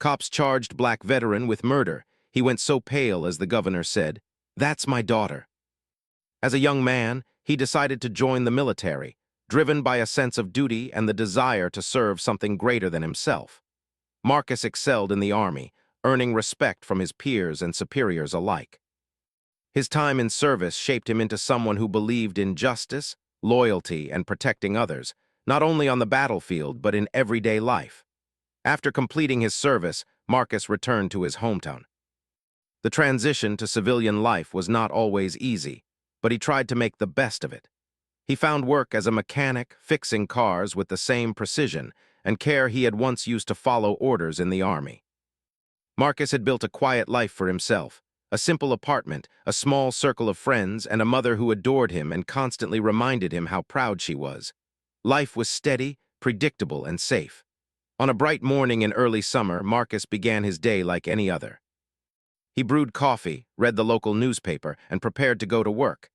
Cops charged black veteran with murder. He went so pale as the governor said, "That's my daughter." As a young man, he decided to join the military, driven by a sense of duty and the desire to serve something greater than himself. Marcus excelled in the army, earning respect from his peers and superiors alike. His time in service shaped him into someone who believed in justice, loyalty, and protecting others, not only on the battlefield but in everyday life. After completing his service, Marcus returned to his hometown. The transition to civilian life was not always easy, but he tried to make the best of it. He found work as a mechanic, fixing cars with the same precision and care he had once used to follow orders in the army. Marcus had built a quiet life for himself, a simple apartment, a small circle of friends, and a mother who adored him and constantly reminded him how proud she was. Life was steady, predictable, and safe. On a bright morning in early summer, Marcus began his day like any other. He brewed coffee, read the local newspaper, and prepared to go to work.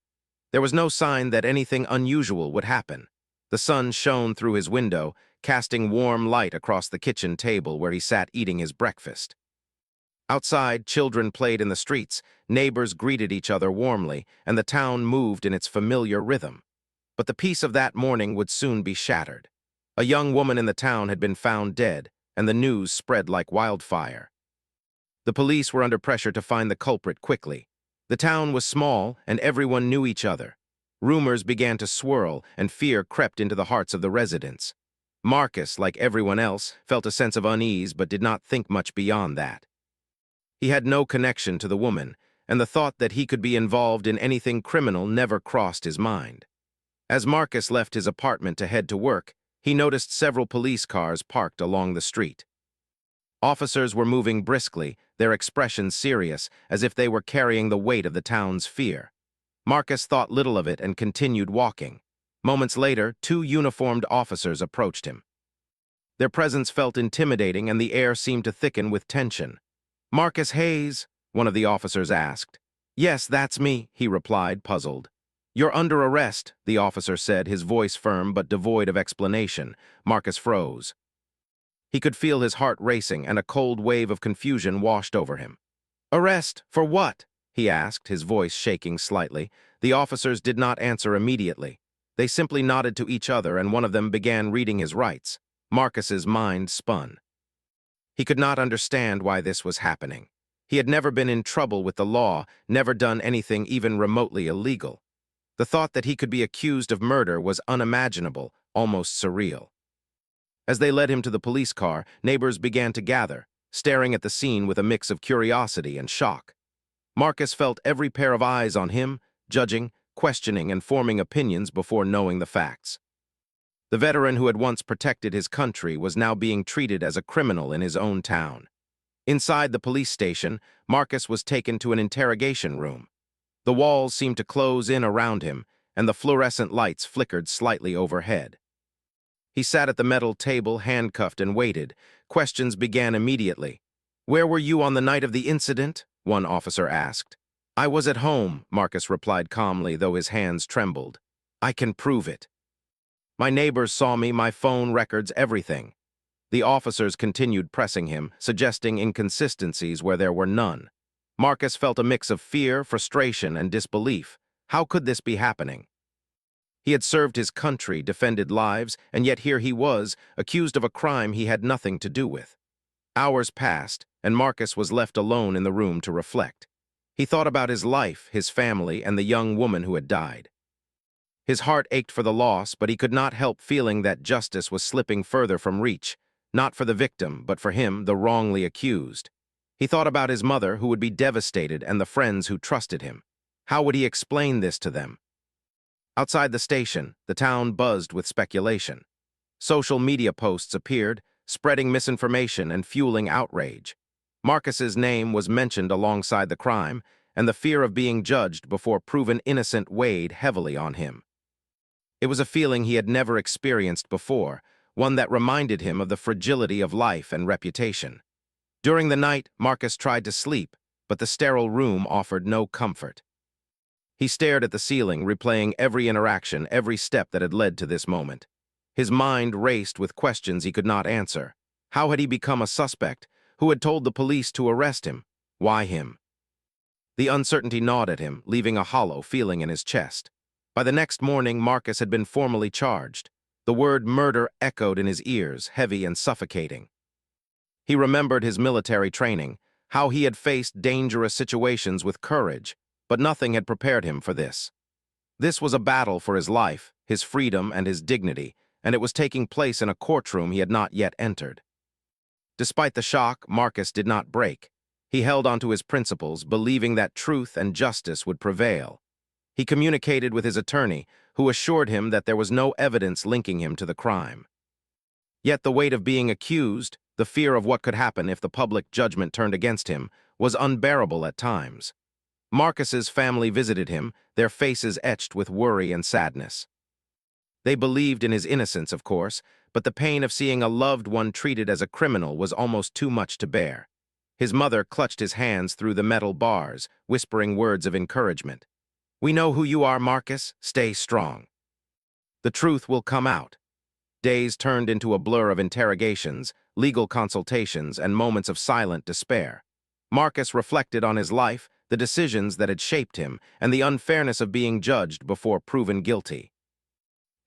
There was no sign that anything unusual would happen. The sun shone through his window, casting warm light across the kitchen table where he sat eating his breakfast. Outside, children played in the streets, neighbors greeted each other warmly, and the town moved in its familiar rhythm. But the peace of that morning would soon be shattered. A young woman in the town had been found dead, and the news spread like wildfire. The police were under pressure to find the culprit quickly. The town was small, and everyone knew each other. Rumors began to swirl, and fear crept into the hearts of the residents. Marcus, like everyone else, felt a sense of unease but did not think much beyond that. He had no connection to the woman, and the thought that he could be involved in anything criminal never crossed his mind. As Marcus left his apartment to head to work, he noticed several police cars parked along the street. Officers were moving briskly, their expressions serious, as if they were carrying the weight of the town's fear. Marcus thought little of it and continued walking. Moments later, two uniformed officers approached him. Their presence felt intimidating, and the air seemed to thicken with tension. "Marcus Hayes?" one of the officers asked. "Yes, that's me," he replied, puzzled. "You're under arrest," the officer said, his voice firm but devoid of explanation. Marcus froze. He could feel his heart racing, and a cold wave of confusion washed over him. "Arrest? For what?" he asked, his voice shaking slightly. The officers did not answer immediately. They simply nodded to each other, and one of them began reading his rights. Marcus's mind spun. He could not understand why this was happening. He had never been in trouble with the law, never done anything even remotely illegal. The thought that he could be accused of murder was unimaginable, almost surreal. As they led him to the police car, neighbors began to gather, staring at the scene with a mix of curiosity and shock. Marcus felt every pair of eyes on him, judging, questioning, and forming opinions before knowing the facts. The veteran who had once protected his country was now being treated as a criminal in his own town. Inside the police station, Marcus was taken to an interrogation room. The walls seemed to close in around him, and the fluorescent lights flickered slightly overhead. He sat at the metal table, handcuffed, and waited. Questions began immediately. "Where were you on the night of the incident?" one officer asked. "I was at home," Marcus replied calmly, though his hands trembled. "I can prove it. My neighbors saw me, my phone records, everything." The officers continued pressing him, suggesting inconsistencies where there were none. Marcus felt a mix of fear, frustration, and disbelief. How could this be happening? He had served his country, defended lives, and yet here he was, accused of a crime he had nothing to do with. Hours passed, and Marcus was left alone in the room to reflect. He thought about his life, his family, and the young woman who had died. His heart ached for the loss, but he could not help feeling that justice was slipping further from reach, not for the victim, but for him, the wrongly accused. He thought about his mother, who would be devastated, and the friends who trusted him. How would he explain this to them? Outside the station, the town buzzed with speculation. Social media posts appeared, spreading misinformation and fueling outrage. Marcus's name was mentioned alongside the crime, and the fear of being judged before proven innocent weighed heavily on him. It was a feeling he had never experienced before, one that reminded him of the fragility of life and reputation. During the night, Marcus tried to sleep, but the sterile room offered no comfort. He stared at the ceiling, replaying every interaction, every step that had led to this moment. His mind raced with questions he could not answer. How had he become a suspect? Who had told the police to arrest him? Why him? The uncertainty gnawed at him, leaving a hollow feeling in his chest. By the next morning, Marcus had been formally charged. The word murder echoed in his ears, heavy and suffocating. He remembered his military training, how he had faced dangerous situations with courage, but nothing had prepared him for this. This was a battle for his life, his freedom, and his dignity, and it was taking place in a courtroom he had not yet entered. Despite the shock, Marcus did not break. He held onto his principles, believing that truth and justice would prevail. He communicated with his attorney, who assured him that there was no evidence linking him to the crime. Yet the weight of being accused, the fear of what could happen if the public judgment turned against him, was unbearable at times. Marcus's family visited him, their faces etched with worry and sadness. They believed in his innocence, of course, but the pain of seeing a loved one treated as a criminal was almost too much to bear. His mother clutched his hands through the metal bars, whispering words of encouragement. "We know who you are, Marcus. Stay strong. The truth will come out." Days turned into a blur of interrogations, legal consultations, and moments of silent despair. Marcus reflected on his life, the decisions that had shaped him, and the unfairness of being judged before proven guilty.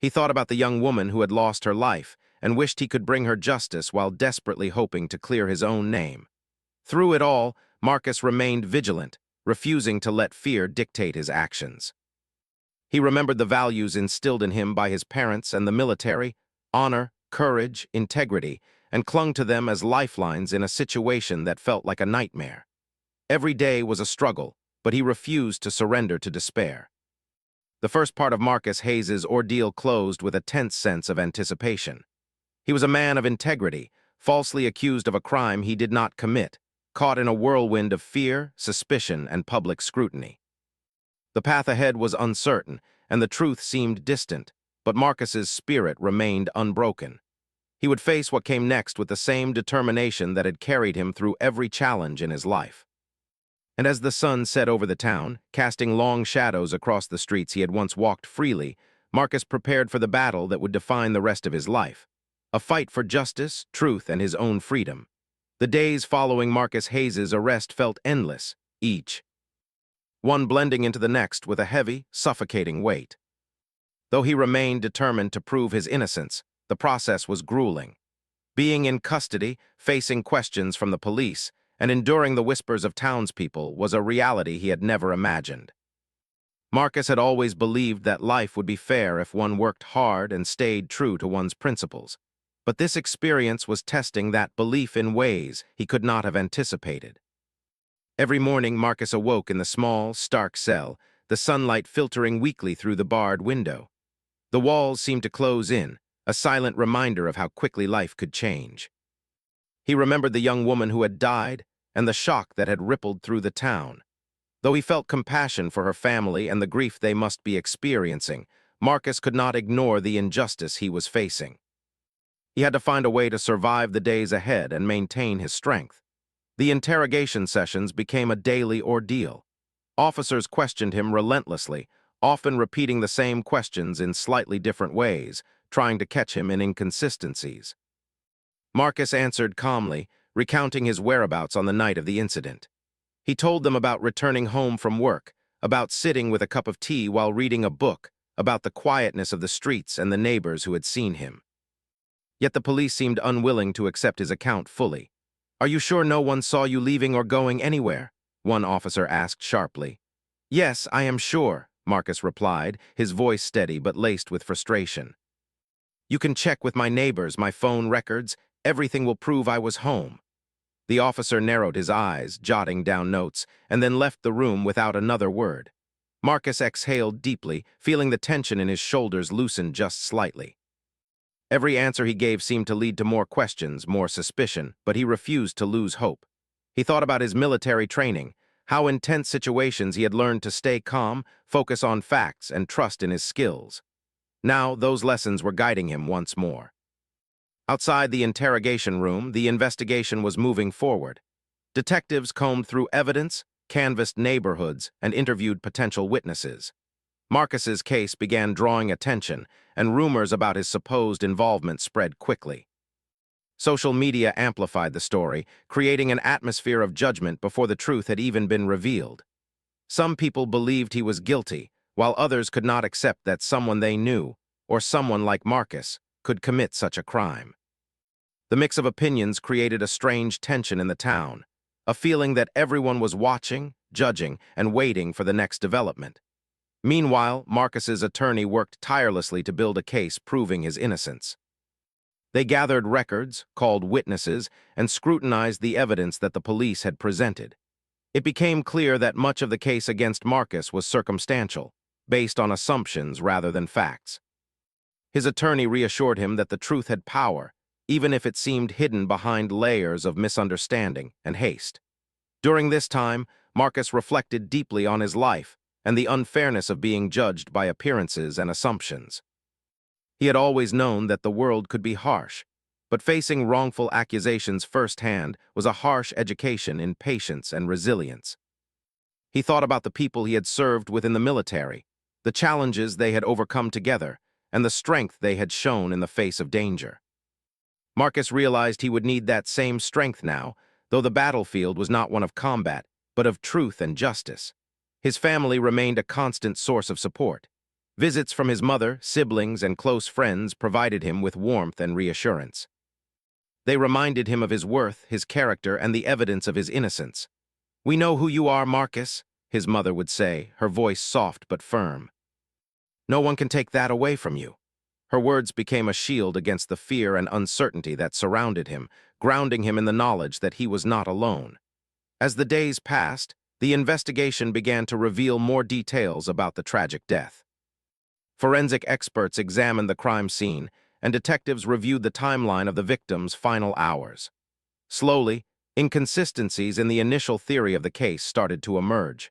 He thought about the young woman who had lost her life and wished he could bring her justice while desperately hoping to clear his own name. Through it all, Marcus remained vigilant, refusing to let fear dictate his actions. He remembered the values instilled in him by his parents and the military: honor, courage, integrity, and clung to them as lifelines in a situation that felt like a nightmare. Every day was a struggle, but he refused to surrender to despair. The first part of Marcus Hayes's ordeal closed with a tense sense of anticipation. He was a man of integrity, falsely accused of a crime he did not commit, caught in a whirlwind of fear, suspicion, and public scrutiny. The path ahead was uncertain, and the truth seemed distant, but Marcus's spirit remained unbroken. He would face what came next with the same determination that had carried him through every challenge in his life. And as the sun set over the town, casting long shadows across the streets he had once walked freely, Marcus prepared for the battle that would define the rest of his life. A fight for justice, truth, and his own freedom. The days following Marcus Hayes's arrest felt endless, each one blending into the next with a heavy, suffocating weight. Though he remained determined to prove his innocence, the process was grueling. Being in custody, facing questions from the police, and enduring the whispers of townspeople was a reality he had never imagined. Marcus had always believed that life would be fair if one worked hard and stayed true to one's principles. But this experience was testing that belief in ways he could not have anticipated. Every morning, Marcus awoke in the small, stark cell, the sunlight filtering weakly through the barred window. The walls seemed to close in, a silent reminder of how quickly life could change. He remembered the young woman who had died and the shock that had rippled through the town. Though he felt compassion for her family and the grief they must be experiencing, Marcus could not ignore the injustice he was facing. He had to find a way to survive the days ahead and maintain his strength. The interrogation sessions became a daily ordeal. Officers questioned him relentlessly, often repeating the same questions in slightly different ways, trying to catch him in inconsistencies. Marcus answered calmly, recounting his whereabouts on the night of the incident. He told them about returning home from work, about sitting with a cup of tea while reading a book, about the quietness of the streets and the neighbors who had seen him. Yet the police seemed unwilling to accept his account fully. "Are you sure no one saw you leaving or going anywhere?" one officer asked sharply. "Yes, I am sure," Marcus replied, his voice steady but laced with frustration. "You can check with my neighbors, my phone records. Everything will prove I was home." The officer narrowed his eyes, jotting down notes, and then left the room without another word. Marcus exhaled deeply, feeling the tension in his shoulders loosen just slightly. Every answer he gave seemed to lead to more questions, more suspicion, but he refused to lose hope. He thought about his military training, how in tense situations he had learned to stay calm, focus on facts, and trust in his skills. Now those lessons were guiding him once more. Outside the interrogation room, the investigation was moving forward. Detectives combed through evidence, canvassed neighborhoods, and interviewed potential witnesses. Marcus's case began drawing attention, and rumors about his supposed involvement spread quickly. Social media amplified the story, creating an atmosphere of judgment before the truth had even been revealed. Some people believed he was guilty, while others could not accept that someone they knew, or someone like Marcus, could commit such a crime. The mix of opinions created a strange tension in the town, a feeling that everyone was watching, judging, and waiting for the next development. Meanwhile, Marcus's attorney worked tirelessly to build a case proving his innocence. They gathered records, called witnesses, and scrutinized the evidence that the police had presented. It became clear that much of the case against Marcus was circumstantial, based on assumptions rather than facts. His attorney reassured him that the truth had power, even if it seemed hidden behind layers of misunderstanding and haste. During this time, Marcus reflected deeply on his life and the unfairness of being judged by appearances and assumptions. He had always known that the world could be harsh, but facing wrongful accusations firsthand was a harsh education in patience and resilience. He thought about the people he had served within the military, the challenges they had overcome together, and the strength they had shown in the face of danger. Marcus realized he would need that same strength now, though the battlefield was not one of combat, but of truth and justice. His family remained a constant source of support. Visits from his mother, siblings, and close friends provided him with warmth and reassurance. They reminded him of his worth, his character, and the evidence of his innocence. "We know who you are, Marcus," his mother would say, her voice soft but firm. "No one can take that away from you." Her words became a shield against the fear and uncertainty that surrounded him, grounding him in the knowledge that he was not alone. As the days passed, the investigation began to reveal more details about the tragic death. Forensic experts examined the crime scene, and detectives reviewed the timeline of the victim's final hours. Slowly, inconsistencies in the initial theory of the case started to emerge.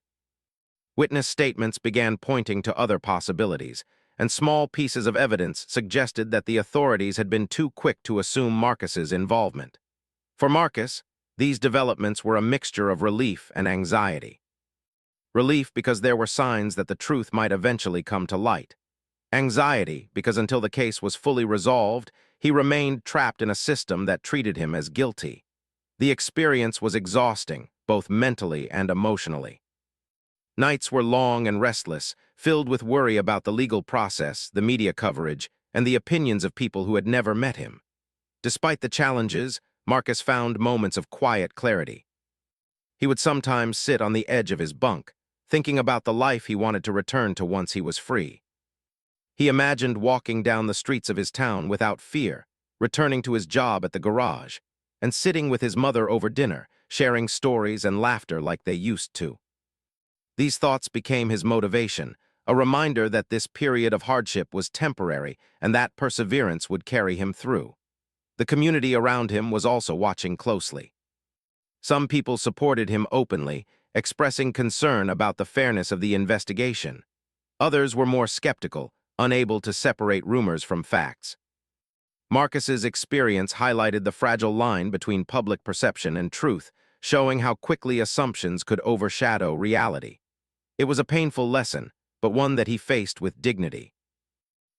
Witness statements began pointing to other possibilities, and small pieces of evidence suggested that the authorities had been too quick to assume Marcus's involvement. For Marcus, these developments were a mixture of relief and anxiety. Relief because there were signs that the truth might eventually come to light. Anxiety because until the case was fully resolved, he remained trapped in a system that treated him as guilty. The experience was exhausting, both mentally and emotionally. Nights were long and restless, filled with worry about the legal process, the media coverage, and the opinions of people who had never met him. Despite the challenges, Marcus found moments of quiet clarity. He would sometimes sit on the edge of his bunk, thinking about the life he wanted to return to once he was free. He imagined walking down the streets of his town without fear, returning to his job at the garage, and sitting with his mother over dinner, sharing stories and laughter like they used to. These thoughts became his motivation, a reminder that this period of hardship was temporary and that perseverance would carry him through. The community around him was also watching closely. Some people supported him openly, expressing concern about the fairness of the investigation. Others were more skeptical, unable to separate rumors from facts. Marcus's experience highlighted the fragile line between public perception and truth, showing how quickly assumptions could overshadow reality. It was a painful lesson, but one that he faced with dignity.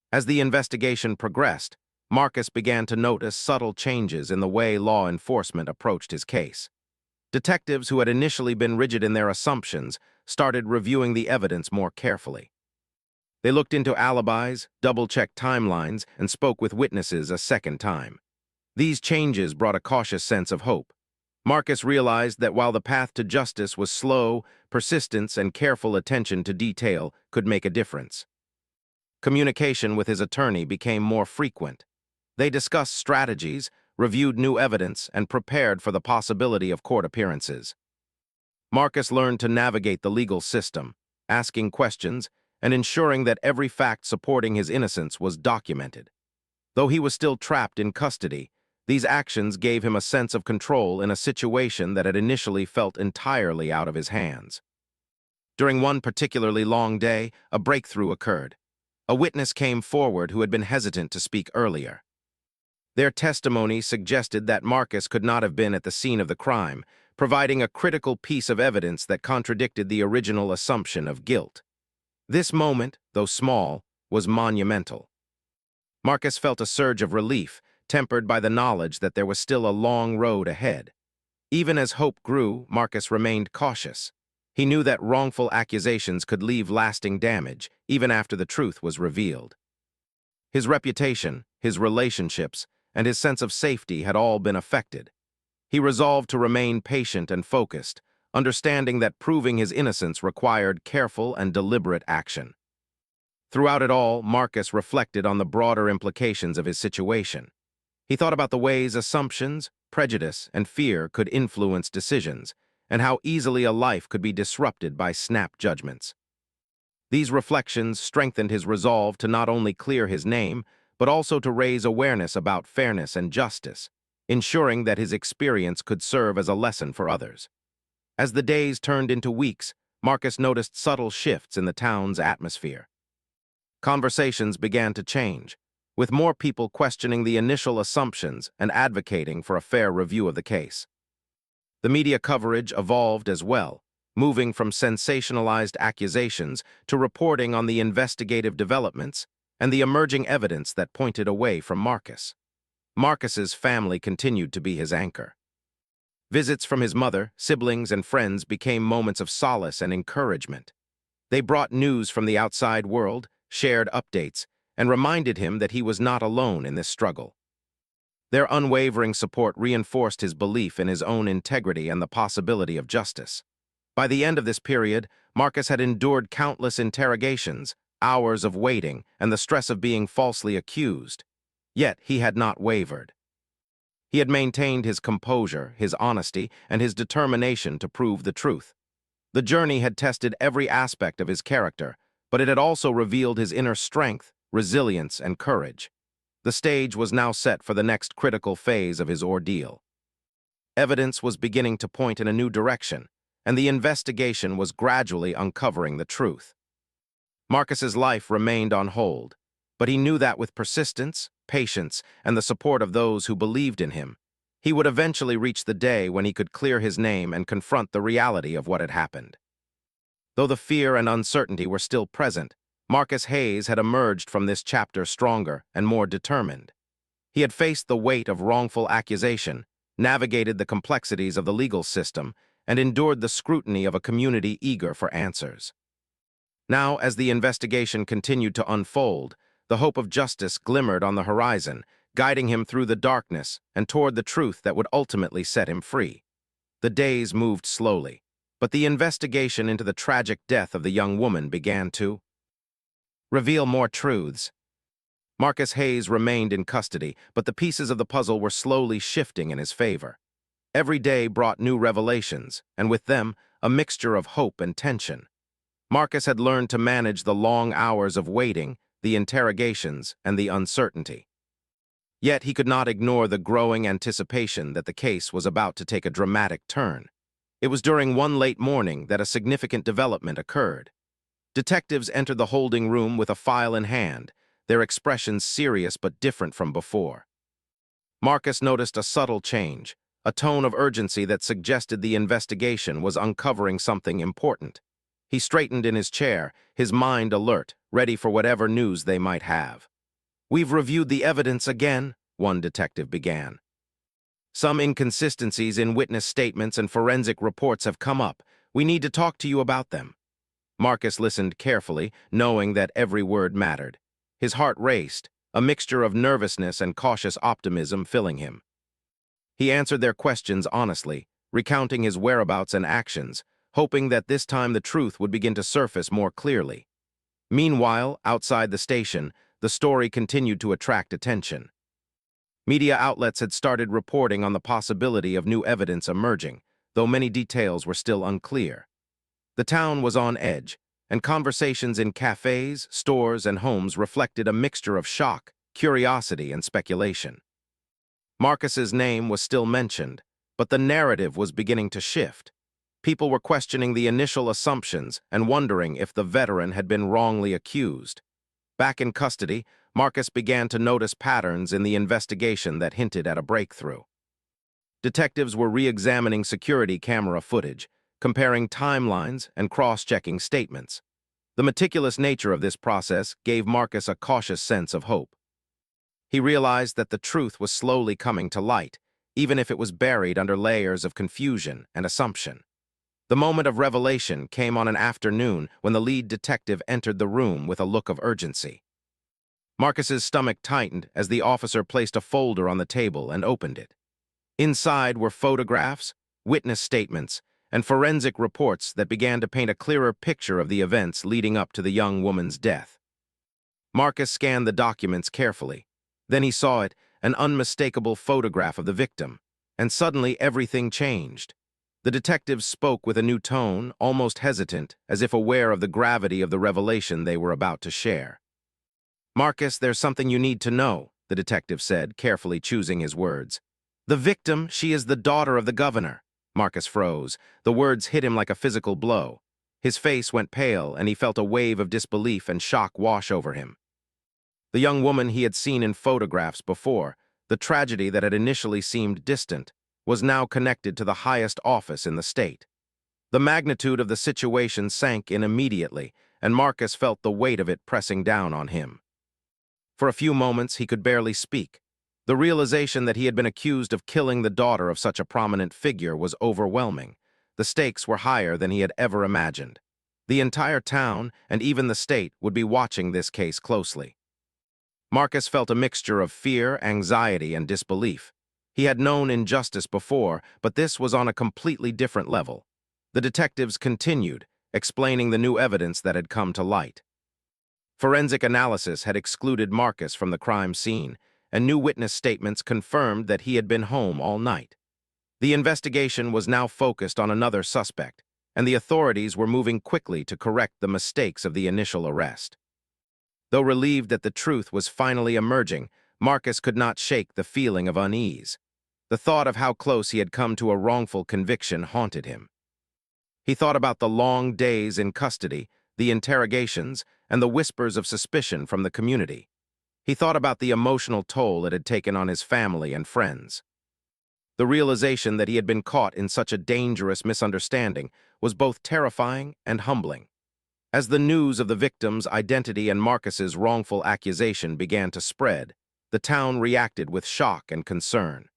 As the investigation progressed, Marcus began to notice subtle changes in the way law enforcement approached his case. Detectives who had initially been rigid in their assumptions started reviewing the evidence more carefully. They looked into alibis, double-checked timelines, and spoke with witnesses a second time. These changes brought a cautious sense of hope. Marcus realized that while the path to justice was slow, persistence and careful attention to detail could make a difference. Communication with his attorney became more frequent. They discussed strategies, reviewed new evidence, and prepared for the possibility of court appearances. Marcus learned to navigate the legal system, asking questions, and ensuring that every fact supporting his innocence was documented. Though he was still trapped in custody, these actions gave him a sense of control in a situation that had initially felt entirely out of his hands. During one particularly long day, a breakthrough occurred. A witness came forward who had been hesitant to speak earlier. Their testimony suggested that Marcus could not have been at the scene of the crime, providing a critical piece of evidence that contradicted the original assumption of guilt. This moment, though small, was monumental. Marcus felt a surge of relief, tempered by the knowledge that there was still a long road ahead. Even as hope grew, Marcus remained cautious. He knew that wrongful accusations could leave lasting damage, even after the truth was revealed. His reputation, his relationships, and his sense of safety had all been affected. He resolved to remain patient and focused, understanding that proving his innocence required careful and deliberate action. Throughout it all, Marcus reflected on the broader implications of his situation. He thought about the ways assumptions, prejudice, and fear could influence decisions, and how easily a life could be disrupted by snap judgments. These reflections strengthened his resolve to not only clear his name, but also to raise awareness about fairness and justice, ensuring that his experience could serve as a lesson for others. As the days turned into weeks, Marcus noticed subtle shifts in the town's atmosphere. Conversations began to change, with more people questioning the initial assumptions and advocating for a fair review of the case. The media coverage evolved as well, moving from sensationalized accusations to reporting on the investigative developments and the emerging evidence that pointed away from Marcus. Marcus's family continued to be his anchor. Visits from his mother, siblings, and friends became moments of solace and encouragement. They brought news from the outside world, shared updates, and reminded him that he was not alone in this struggle. Their unwavering support reinforced his belief in his own integrity and the possibility of justice. By the end of this period, Marcus had endured countless interrogations, hours of waiting, and the stress of being falsely accused. Yet he had not wavered. He had maintained his composure, his honesty, and his determination to prove the truth. The journey had tested every aspect of his character, but it had also revealed his inner strength, resilience, and courage. The stage was now set for the next critical phase of his ordeal. Evidence was beginning to point in a new direction, and the investigation was gradually uncovering the truth. Marcus's life remained on hold, but he knew that with persistence, patience, and the support of those who believed in him, he would eventually reach the day when he could clear his name and confront the reality of what had happened. Though the fear and uncertainty were still present, Marcus Hayes had emerged from this chapter stronger and more determined. He had faced the weight of wrongful accusation, navigated the complexities of the legal system, and endured the scrutiny of a community eager for answers. Now, as the investigation continued to unfold, the hope of justice glimmered on the horizon, guiding him through the darkness and toward the truth that would ultimately set him free. The days moved slowly, but the investigation into the tragic death of the young woman began to reveal more truths. Marcus Hayes remained in custody, but the pieces of the puzzle were slowly shifting in his favor. Every day brought new revelations, and with them, a mixture of hope and tension. Marcus had learned to manage the long hours of waiting, the interrogations, and the uncertainty. Yet he could not ignore the growing anticipation that the case was about to take a dramatic turn. It was during one late morning that a significant development occurred. Detectives entered the holding room with a file in hand, their expressions serious but different from before. Marcus noticed a subtle change, a tone of urgency that suggested the investigation was uncovering something important. He straightened in his chair, his mind alert, ready for whatever news they might have. "We've reviewed the evidence again," one detective began. "Some inconsistencies in witness statements and forensic reports have come up. We need to talk to you about them." Marcus listened carefully, knowing that every word mattered. His heart raced, a mixture of nervousness and cautious optimism filling him. He answered their questions honestly, recounting his whereabouts and actions, hoping that this time the truth would begin to surface more clearly. Meanwhile, outside the station, the story continued to attract attention. Media outlets had started reporting on the possibility of new evidence emerging, though many details were still unclear. The town was on edge, and conversations in cafes, stores, and homes reflected a mixture of shock, curiosity, and speculation. Marcus's name was still mentioned, but the narrative was beginning to shift. People were questioning the initial assumptions and wondering if the veteran had been wrongly accused. Back in custody, Marcus began to notice patterns in the investigation that hinted at a breakthrough. Detectives were re-examining security camera footage, comparing timelines and cross-checking statements. The meticulous nature of this process gave Marcus a cautious sense of hope. He realized that the truth was slowly coming to light, even if it was buried under layers of confusion and assumption. The moment of revelation came on an afternoon when the lead detective entered the room with a look of urgency. Marcus's stomach tightened as the officer placed a folder on the table and opened it. Inside were photographs, witness statements, and forensic reports that began to paint a clearer picture of the events leading up to the young woman's death. Marcus scanned the documents carefully. Then he saw it, an unmistakable photograph of the victim, and suddenly everything changed. The detectives spoke with a new tone, almost hesitant, as if aware of the gravity of the revelation they were about to share. "Marcus, there's something you need to know," the detective said, carefully choosing his words. "The victim, she is the daughter of the governor." Marcus froze. The words hit him like a physical blow. His face went pale, and he felt a wave of disbelief and shock wash over him. The young woman he had seen in photographs before, the tragedy that had initially seemed distant, was now connected to the highest office in the state. The magnitude of the situation sank in immediately, and Marcus felt the weight of it pressing down on him. For a few moments, he could barely speak. The realization that he had been accused of killing the daughter of such a prominent figure was overwhelming. The stakes were higher than he had ever imagined. The entire town, and even the state, would be watching this case closely. Marcus felt a mixture of fear, anxiety, and disbelief. He had known injustice before, but this was on a completely different level. The detectives continued, explaining the new evidence that had come to light. Forensic analysis had excluded Marcus from the crime scene, and new witness statements confirmed that he had been home all night. The investigation was now focused on another suspect, and the authorities were moving quickly to correct the mistakes of the initial arrest. Though relieved that the truth was finally emerging, Marcus could not shake the feeling of unease. The thought of how close he had come to a wrongful conviction haunted him. He thought about the long days in custody, the interrogations, and the whispers of suspicion from the community. He thought about the emotional toll it had taken on his family and friends. The realization that he had been caught in such a dangerous misunderstanding was both terrifying and humbling. As the news of the victim's identity and Marcus's wrongful accusation began to spread, the town reacted with shock and concern.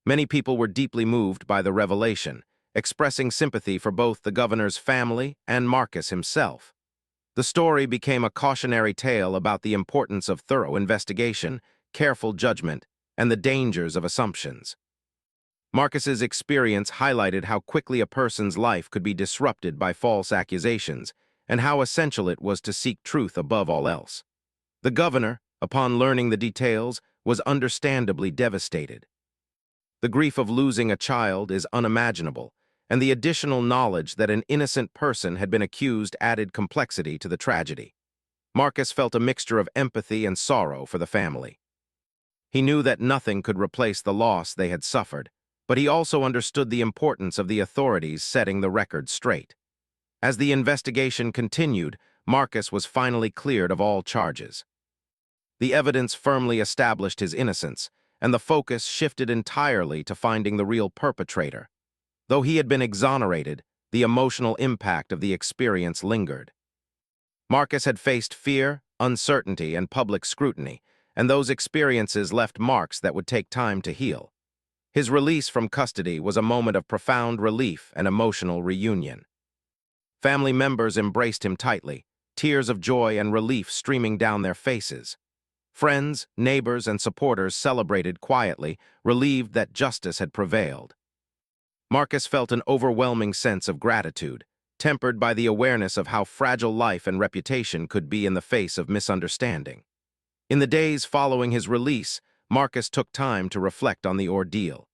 Many people were deeply moved by the revelation, expressing sympathy for both the governor's family and Marcus himself. The story became a cautionary tale about the importance of thorough investigation, careful judgment, and the dangers of assumptions. Marcus's experience highlighted how quickly a person's life could be disrupted by false accusations, and how essential it was to seek truth above all else. The governor, upon learning the details, was understandably devastated. The grief of losing a child is unimaginable, and the additional knowledge that an innocent person had been accused added complexity to the tragedy. Marcus felt a mixture of empathy and sorrow for the family. He knew that nothing could replace the loss they had suffered, but he also understood the importance of the authorities setting the record straight. As the investigation continued, Marcus was finally cleared of all charges. The evidence firmly established his innocence, and the focus shifted entirely to finding the real perpetrator. Though he had been exonerated, the emotional impact of the experience lingered. Marcus had faced fear, uncertainty, and public scrutiny, and those experiences left marks that would take time to heal. His release from custody was a moment of profound relief and emotional reunion. Family members embraced him tightly, tears of joy and relief streaming down their faces. Friends, neighbors, and supporters celebrated quietly, relieved that justice had prevailed. Marcus felt an overwhelming sense of gratitude, tempered by the awareness of how fragile life and reputation could be in the face of misunderstanding. In the days following his release, Marcus took time to reflect on the ordeal.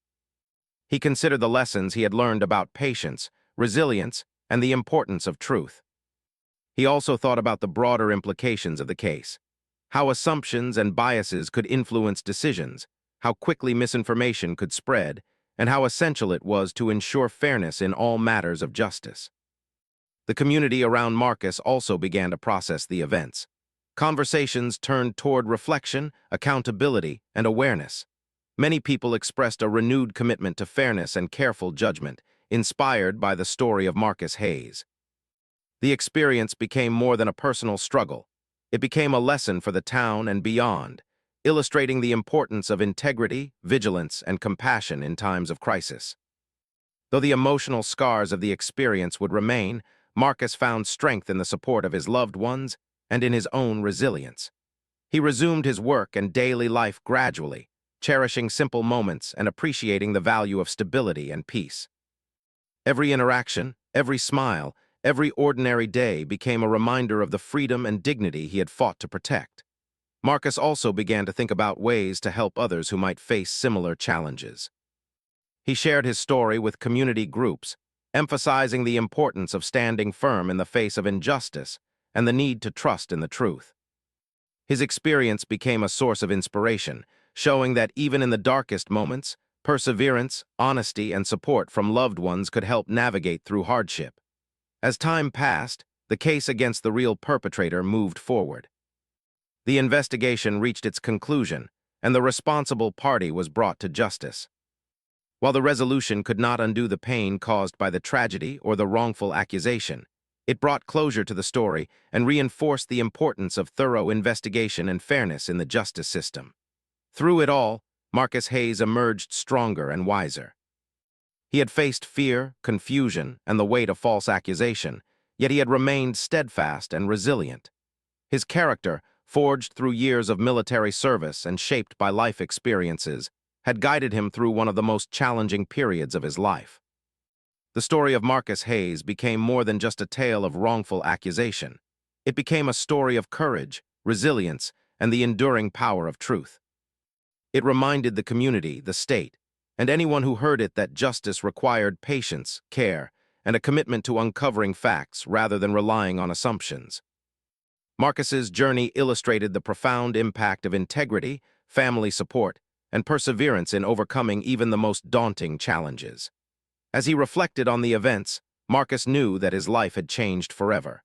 He considered the lessons he had learned about patience, resilience, and the importance of truth. He also thought about the broader implications of the case, how assumptions and biases could influence decisions, how quickly misinformation could spread, and how essential it was to ensure fairness in all matters of justice. The community around Marcus also began to process the events. Conversations turned toward reflection, accountability, and awareness. Many people expressed a renewed commitment to fairness and careful judgment, inspired by the story of Marcus Hayes. The experience became more than a personal struggle. It became a lesson for the town and beyond. illustrating the importance of integrity, vigilance, and compassion in times of crisis. Though the emotional scars of the experience would remain, Marcus found strength in the support of his loved ones and in his own resilience. He resumed his work and daily life gradually, cherishing simple moments and appreciating the value of stability and peace. Every interaction, every smile, every ordinary day became a reminder of the freedom and dignity he had fought to protect. Marcus also began to think about ways to help others who might face similar challenges. He shared his story with community groups, emphasizing the importance of standing firm in the face of injustice and the need to trust in the truth. His experience became a source of inspiration, showing that even in the darkest moments, perseverance, honesty, and support from loved ones could help navigate through hardship. As time passed, the case against the real perpetrator moved forward. The investigation reached its conclusion, and the responsible party was brought to justice. While the resolution could not undo the pain caused by the tragedy or the wrongful accusation, it brought closure to the story and reinforced the importance of thorough investigation and fairness in the justice system. Through it all, Marcus Hayes emerged stronger and wiser. He had faced fear, confusion, and the weight of false accusation, yet he had remained steadfast and resilient. His character, forged through years of military service and shaped by life experiences, had guided him through one of the most challenging periods of his life. The story of Marcus Hayes became more than just a tale of wrongful accusation. It became a story of courage, resilience, and the enduring power of truth. It reminded the community, the state, and anyone who heard it that justice required patience, care, and a commitment to uncovering facts rather than relying on assumptions. Marcus's journey illustrated the profound impact of integrity, family support, and perseverance in overcoming even the most daunting challenges. As he reflected on the events, Marcus knew that his life had changed forever.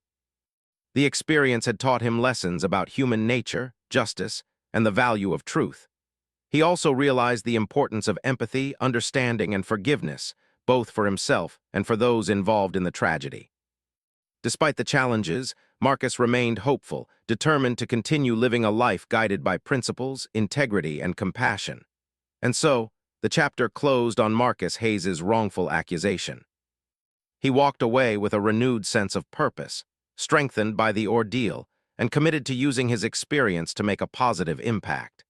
The experience had taught him lessons about human nature, justice, and the value of truth. He also realized the importance of empathy, understanding, and forgiveness, both for himself and for those involved in the tragedy. Despite the challenges, Marcus remained hopeful, determined to continue living a life guided by principles, integrity, and compassion. And so, the chapter closed on Marcus Hayes's wrongful accusation. He walked away with a renewed sense of purpose, strengthened by the ordeal, and committed to using his experience to make a positive impact.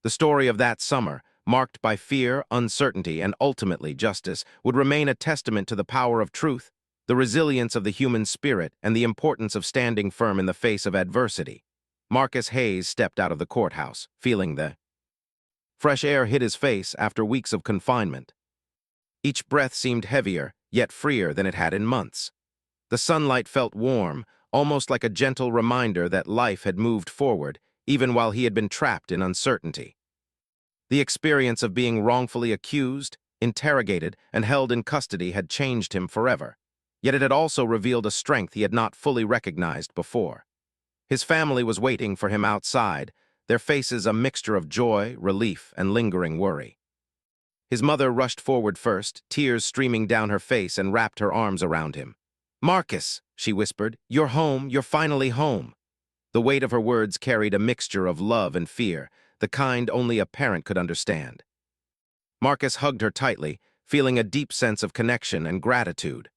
The story of that summer, marked by fear, uncertainty, and ultimately justice, would remain a testament to the power of truth, the resilience of the human spirit, and the importance of standing firm in the face of adversity. Marcus Hayes stepped out of the courthouse, feeling the fresh air hit his face after weeks of confinement. Each breath seemed heavier, yet freer than it had in months. The sunlight felt warm, almost like a gentle reminder that life had moved forward, even while he had been trapped in uncertainty. The experience of being wrongfully accused, interrogated, and held in custody had changed him forever. Yet it had also revealed a strength he had not fully recognized before. His family was waiting for him outside, their faces a mixture of joy, relief, and lingering worry. His mother rushed forward first, tears streaming down her face, and wrapped her arms around him. "Marcus," she whispered, "you're home, you're finally home." The weight of her words carried a mixture of love and fear, the kind only a parent could understand. Marcus hugged her tightly, feeling a deep sense of connection and gratitude.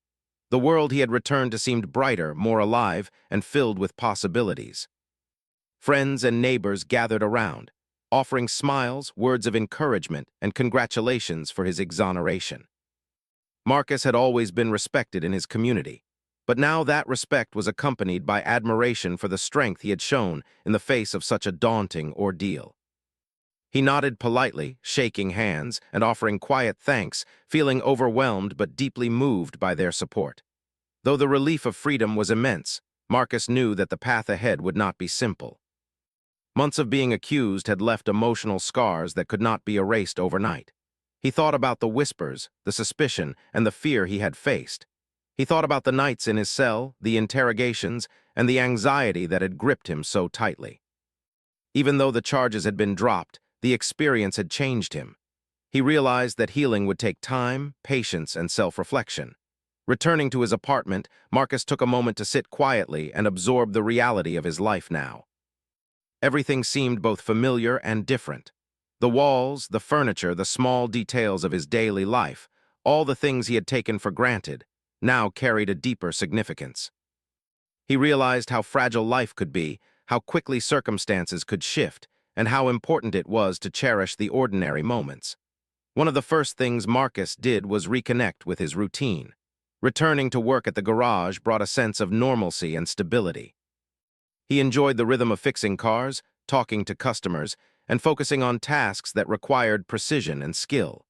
The world he had returned to seemed brighter, more alive, and filled with possibilities. Friends and neighbors gathered around, offering smiles, words of encouragement, and congratulations for his exoneration. Marcus had always been respected in his community, but now that respect was accompanied by admiration for the strength he had shown in the face of such a daunting ordeal. He nodded politely, shaking hands, and offering quiet thanks, feeling overwhelmed but deeply moved by their support. Though the relief of freedom was immense, Marcus knew that the path ahead would not be simple. Months of being accused had left emotional scars that could not be erased overnight. He thought about the whispers, the suspicion, and the fear he had faced. He thought about the nights in his cell, the interrogations, and the anxiety that had gripped him so tightly. Even though the charges had been dropped, the experience had changed him. He realized that healing would take time, patience, and self-reflection. Returning to his apartment, Marcus took a moment to sit quietly and absorb the reality of his life now. Everything seemed both familiar and different. The walls, the furniture, the small details of his daily life, all the things he had taken for granted, now carried a deeper significance. He realized how fragile life could be, how quickly circumstances could shift, and how important it was to cherish the ordinary moments. One of the first things Marcus did was reconnect with his routine. Returning to work at the garage brought a sense of normalcy and stability. He enjoyed the rhythm of fixing cars, talking to customers, and focusing on tasks that required precision and skill.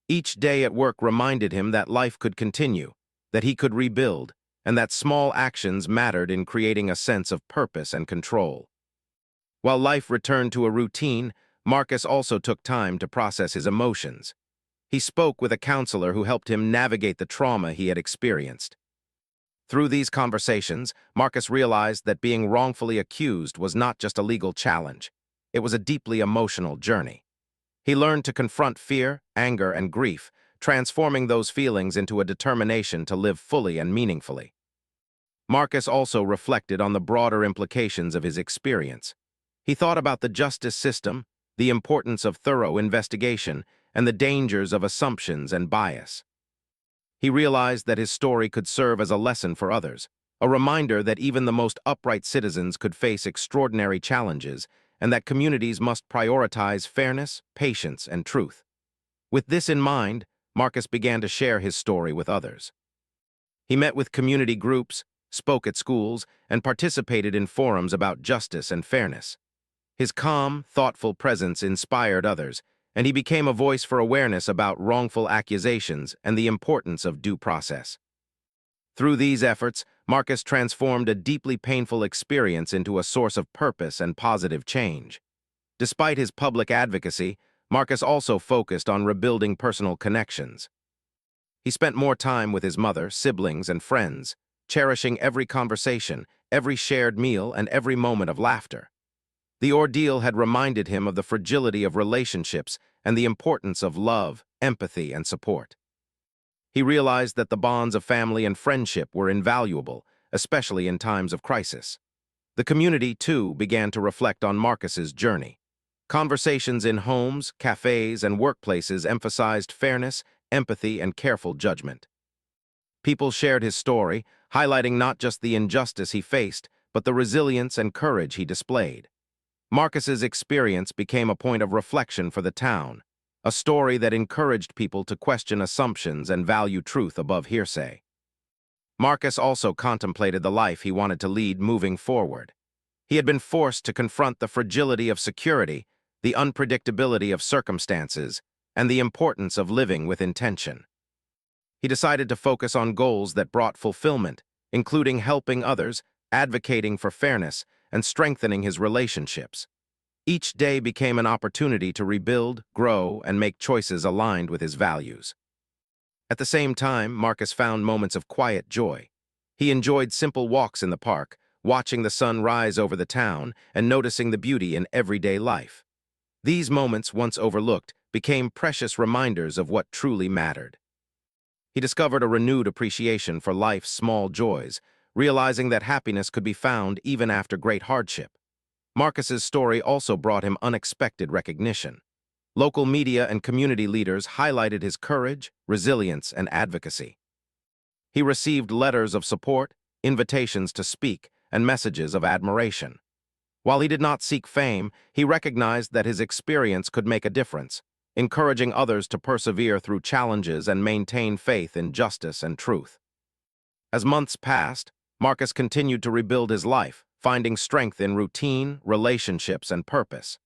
Each day at work reminded him that life could continue, that he could rebuild, and that small actions mattered in creating a sense of purpose and control. While life returned to a routine, Marcus also took time to process his emotions. He spoke with a counselor who helped him navigate the trauma he had experienced. Through these conversations, Marcus realized that being wrongfully accused was not just a legal challenge. It was a deeply emotional journey. He learned to confront fear, anger, and grief, transforming those feelings into a determination to live fully and meaningfully. Marcus also reflected on the broader implications of his experience. He thought about the justice system, the importance of thorough investigation, and the dangers of assumptions and bias. He realized that his story could serve as a lesson for others, a reminder that even the most upright citizens could face extraordinary challenges, and that communities must prioritize fairness, patience, and truth. With this in mind, Marcus began to share his story with others. He met with community groups, spoke at schools, and participated in forums about justice and fairness. His calm, thoughtful presence inspired others, and he became a voice for awareness about wrongful accusations and the importance of due process. Through these efforts, Marcus transformed a deeply painful experience into a source of purpose and positive change. Despite his public advocacy, Marcus also focused on rebuilding personal connections. He spent more time with his mother, siblings, and friends, cherishing every conversation, every shared meal, and every moment of laughter. The ordeal had reminded him of the fragility of relationships and the importance of love, empathy, and support. He realized that the bonds of family and friendship were invaluable, especially in times of crisis. The community, too, began to reflect on Marcus's journey. Conversations in homes, cafes, and workplaces emphasized fairness, empathy, and careful judgment. People shared his story, highlighting not just the injustice he faced, but the resilience and courage he displayed. Marcus's experience became a point of reflection for the town, a story that encouraged people to question assumptions and value truth above hearsay. Marcus also contemplated the life he wanted to lead moving forward. He had been forced to confront the fragility of security, the unpredictability of circumstances, and the importance of living with intention. He decided to focus on goals that brought fulfillment, including helping others, advocating for fairness, and strengthening his relationships. Each day became an opportunity to rebuild, grow, and make choices aligned with his values. At the same time, Marcus found moments of quiet joy. He enjoyed simple walks in the park, watching the sun rise over the town and noticing the beauty in everyday life. These moments, once overlooked, became precious reminders of what truly mattered. He discovered a renewed appreciation for life's small joys, realizing that happiness could be found even after great hardship. Marcus's story also brought him unexpected recognition. Local media and community leaders highlighted his courage, resilience, and advocacy. He received letters of support, invitations to speak, and messages of admiration. While he did not seek fame, he recognized that his experience could make a difference, encouraging others to persevere through challenges and maintain faith in justice and truth. As months passed, Marcus continued to rebuild his life, finding strength in routine, relationships, and purpose.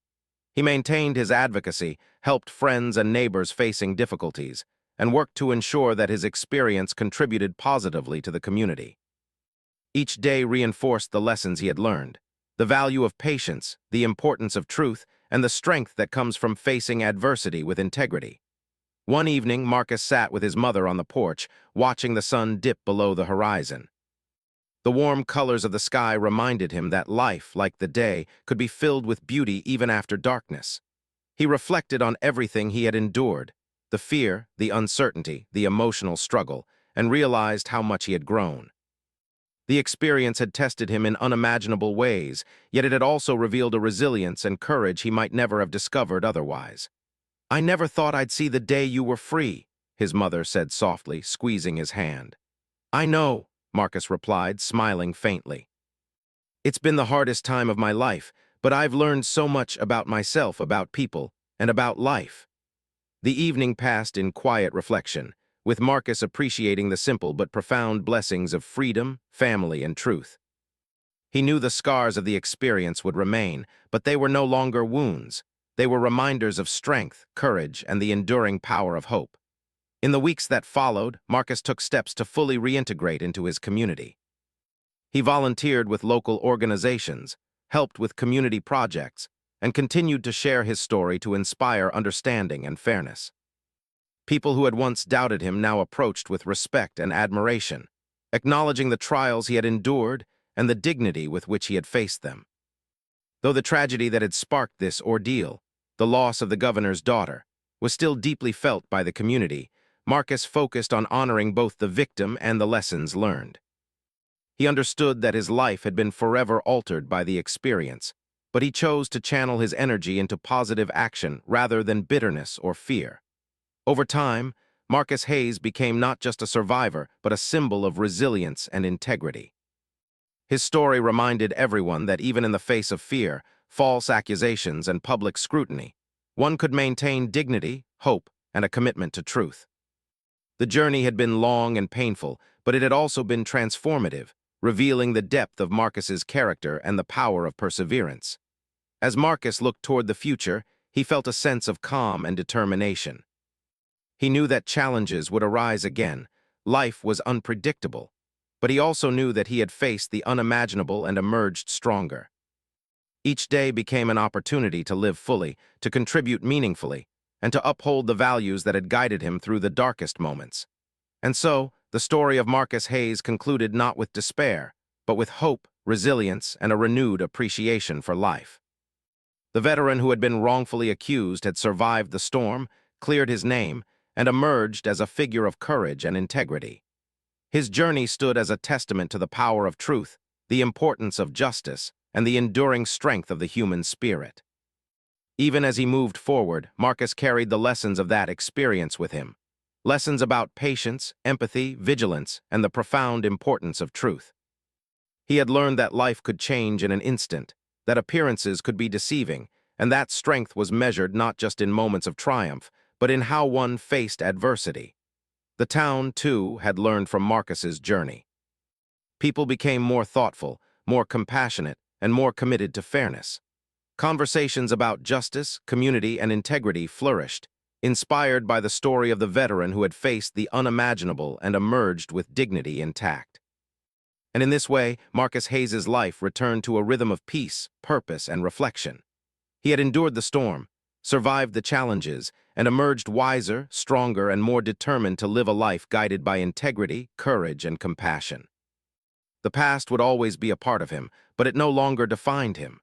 He maintained his advocacy, helped friends and neighbors facing difficulties, and worked to ensure that his experience contributed positively to the community. Each day reinforced the lessons he had learned, the value of patience, the importance of truth, and the strength that comes from facing adversity with integrity. One evening, Marcus sat with his mother on the porch, watching the sun dip below the horizon. The warm colors of the sky reminded him that life, like the day, could be filled with beauty even after darkness. He reflected on everything he had endured, the fear, the uncertainty, the emotional struggle, and realized how much he had grown. The experience had tested him in unimaginable ways, yet it had also revealed a resilience and courage he might never have discovered otherwise. "I never thought I'd see the day you were free," his mother said softly, squeezing his hand. "I know," Marcus replied, smiling faintly. "It's been the hardest time of my life, but I've learned so much about myself, about people, and about life." The evening passed in quiet reflection, with Marcus appreciating the simple but profound blessings of freedom, family, and truth. He knew the scars of the experience would remain, but they were no longer wounds. They were reminders of strength, courage, and the enduring power of hope. In the weeks that followed, Marcus took steps to fully reintegrate into his community. He volunteered with local organizations, helped with community projects, and continued to share his story to inspire understanding and fairness. People who had once doubted him now approached with respect and admiration, acknowledging the trials he had endured and the dignity with which he had faced them. Though the tragedy that had sparked this ordeal, the loss of the governor's daughter, was still deeply felt by the community, Marcus focused on honoring both the victim and the lessons learned. He understood that his life had been forever altered by the experience, but he chose to channel his energy into positive action rather than bitterness or fear. Over time, Marcus Hayes became not just a survivor, but a symbol of resilience and integrity. His story reminded everyone that even in the face of fear, false accusations, and public scrutiny, one could maintain dignity, hope, and a commitment to truth. The journey had been long and painful, but it had also been transformative, revealing the depth of Marcus's character and the power of perseverance. As Marcus looked toward the future, he felt a sense of calm and determination. He knew that challenges would arise again. Life was unpredictable, but he also knew that he had faced the unimaginable and emerged stronger. Each day became an opportunity to live fully, to contribute meaningfully, and to uphold the values that had guided him through the darkest moments. And so, the story of Marcus Hayes concluded not with despair, but with hope, resilience, and a renewed appreciation for life. The veteran who had been wrongfully accused had survived the storm, cleared his name, and emerged as a figure of courage and integrity. His journey stood as a testament to the power of truth, the importance of justice, and the enduring strength of the human spirit. Even as he moved forward, Marcus carried the lessons of that experience with him. Lessons about patience, empathy, vigilance, and the profound importance of truth. He had learned that life could change in an instant, that appearances could be deceiving, and that strength was measured not just in moments of triumph, but in how one faced adversity. The town, too, had learned from Marcus's journey. People became more thoughtful, more compassionate, and more committed to fairness. Conversations about justice, community, and integrity flourished, inspired by the story of the veteran who had faced the unimaginable and emerged with dignity intact. And in this way, Marcus Hayes's life returned to a rhythm of peace, purpose, and reflection. He had endured the storm, survived the challenges, and emerged wiser, stronger, and more determined to live a life guided by integrity, courage, and compassion. The past would always be a part of him, but it no longer defined him.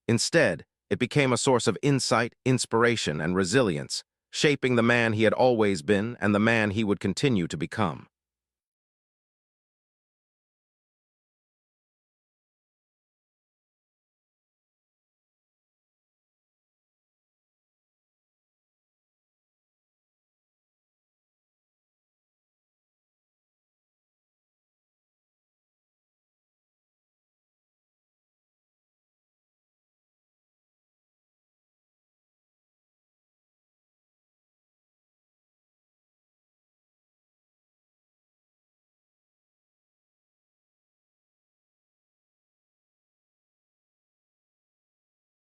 Instead, it became a source of insight, inspiration, and resilience, shaping the man he had always been and the man he would continue to become.